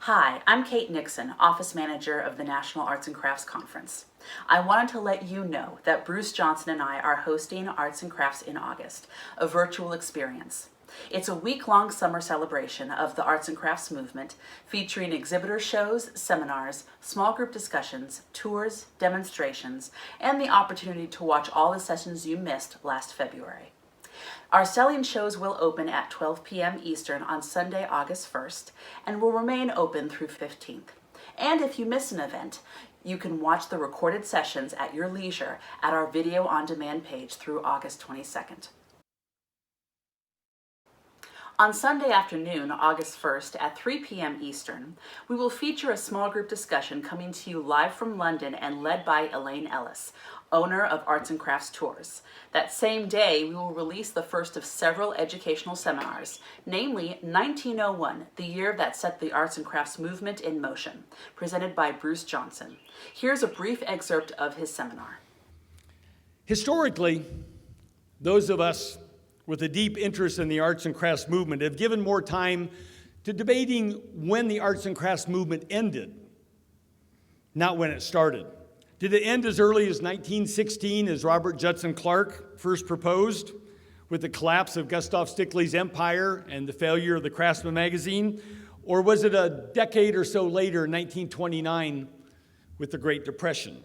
Hi, I'm Kate Nixon, Office Manager of the National Arts and Crafts Conference. I wanted to let you know that Bruce Johnson and I are hosting Arts and Crafts in August, a virtual experience. It's a week-long summer celebration of the arts and crafts movement, featuring exhibitor shows, seminars, small group discussions, tours, demonstrations, and the opportunity to watch all the sessions you missed last February. Our selling shows will open at 12 p.m. Eastern on Sunday, August 1st, and will remain open through 15th. And if you miss an event, you can watch the recorded sessions at your leisure at our video on demand page through August 22nd. On Sunday afternoon, August 1st at 3 p.m. Eastern, we will feature a small group discussion coming to you live from London and led by Elaine Ellis, owner of Arts and Crafts Tours. That same day, we will release the first of several educational seminars, namely 1901, the year that set the arts and crafts movement in motion, presented by Bruce Johnson. Here's a brief excerpt of his seminar. Historically, those of us with a deep interest in the arts and crafts movement have given more time to debating when the arts and crafts movement ended, not when it started. Did it end as early as 1916, as Robert Judson Clark first proposed, with the collapse of Gustav Stickley's empire and the failure of the Craftsman magazine? Or was it a decade or so later, 1929, with the Great Depression?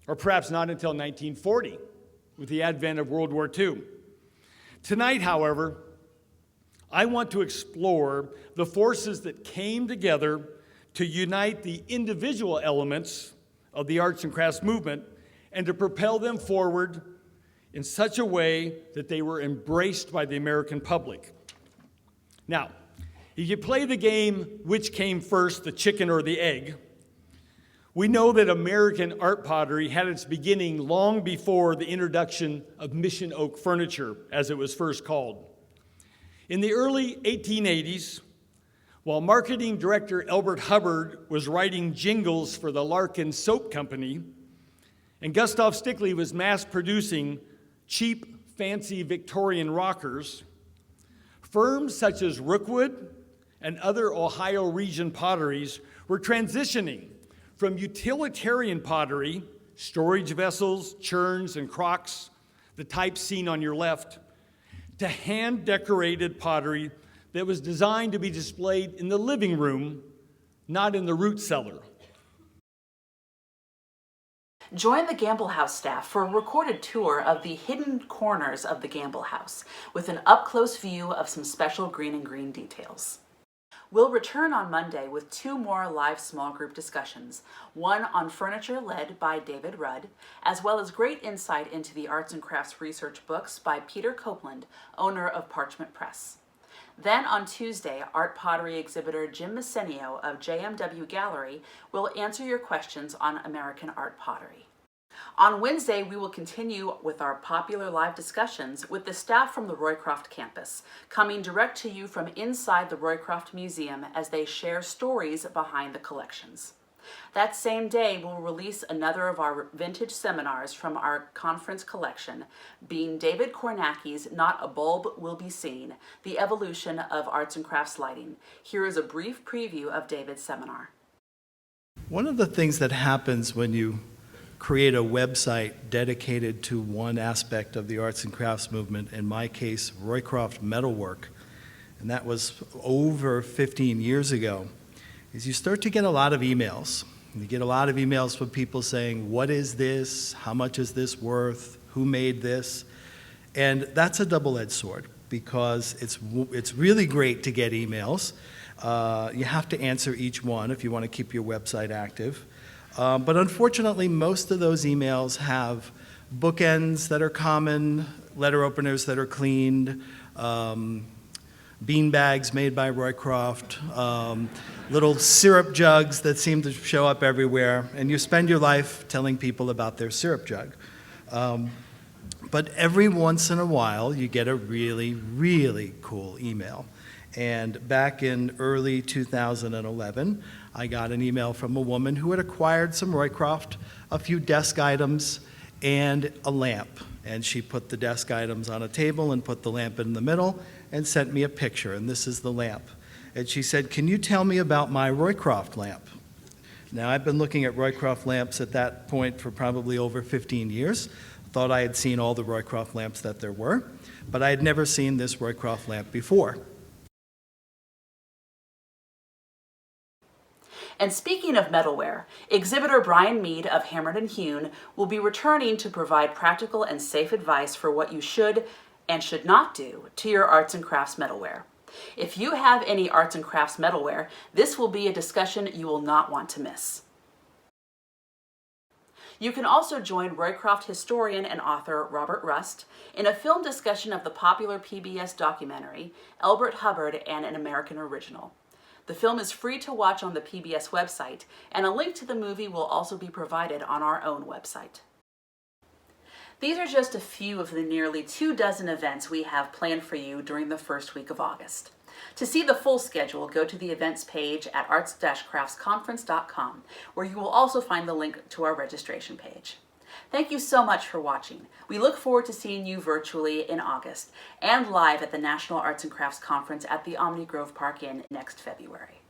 Or perhaps not until 1940, with the advent of World War II? Tonight, however, I want to explore the forces that came together to unite the individual elements of the arts and crafts movement and to propel them forward in such a way that they were embraced by the American public. Now, if you play the game, which came first, the chicken or the egg, we know that American art pottery had its beginning long before the introduction of mission oak furniture, as it was first called. In the early 1880s, while marketing director Elbert Hubbard was writing jingles for the Larkin Soap Company, and Gustav Stickley was mass producing cheap, fancy Victorian rockers, firms such as Rookwood and other Ohio region potteries were transitioning from utilitarian pottery, storage vessels, churns, and crocks, the type seen on your left, to hand-decorated pottery that was designed to be displayed in the living room, not in the root cellar. Join the Gamble House staff for a recorded tour of the hidden corners of the Gamble House with an up-close view of some special green and green details. We'll return on Monday with 2 more live small group discussions, one on furniture led by David Rudd, as well as great insight into the arts and crafts research books by Peter Copeland, owner of Parchment Press. Then on Tuesday, art pottery exhibitor Jim Messenio of JMW Gallery will answer your questions on American art pottery. On Wednesday, we will continue with our popular live discussions with the staff from the Roycroft campus, coming direct to you from inside the Roycroft Museum as they share stories behind the collections. That same day, we'll release another of our vintage seminars from our conference collection, being David Kornacki's Not a Bulb Will Be Seen, The Evolution of Arts and Crafts Lighting. Here is a brief preview of David's seminar. One of the things that happens when you create a website dedicated to one aspect of the arts and crafts movement, in my case, Roycroft Metalwork, and that was over 15 years ago, is you start to get a lot of emails. You get a lot of emails from people saying, what is this? How much is this worth? Who made this? And that's a double-edged sword because it's really great to get emails. You have to answer each one if you want to keep your website active. But unfortunately, most of those emails have bookends that are common, letter openers that are cleaned, bean bags made by Roycroft, little syrup jugs that seem to show up everywhere, and you spend your life telling people about their syrup jug. But every once in a while, you get a really, really cool email. And back in early 2011, I got an email from a woman who had acquired some Roycroft, a few desk items, and a lamp. And she put the desk items on a table and put the lamp in the middle and sent me a picture, and this is the lamp. and she said, "Can you tell me about my Roycroft lamp?" Now, I've been looking at Roycroft lamps at that point for probably over 15 years. Thought I had seen all the Roycroft lamps that there were, but I had never seen this Roycroft lamp before. And speaking of metalware, exhibitor Brian Mead of Hammered and Hewn will be returning to provide practical and safe advice for what you should and should not do to your arts and crafts metalware. If you have any arts and crafts metalware, this will be a discussion you will not want to miss. You can also join Roycroft historian and author Robert Rust in a film discussion of the popular PBS documentary, Elbert Hubbard and an American Original. The film is free to watch on the PBS website, and a link to the movie will also be provided on our own website. These are just a few of the nearly 24 events we have planned for you during the first week of August. To see the full schedule, go to the events page at arts-craftsconference.com, where you will also find the link to our registration page. Thank you so much for watching. We look forward to seeing you virtually in August and live at the National Arts and Crafts Conference at the Omni Grove Park Inn next February.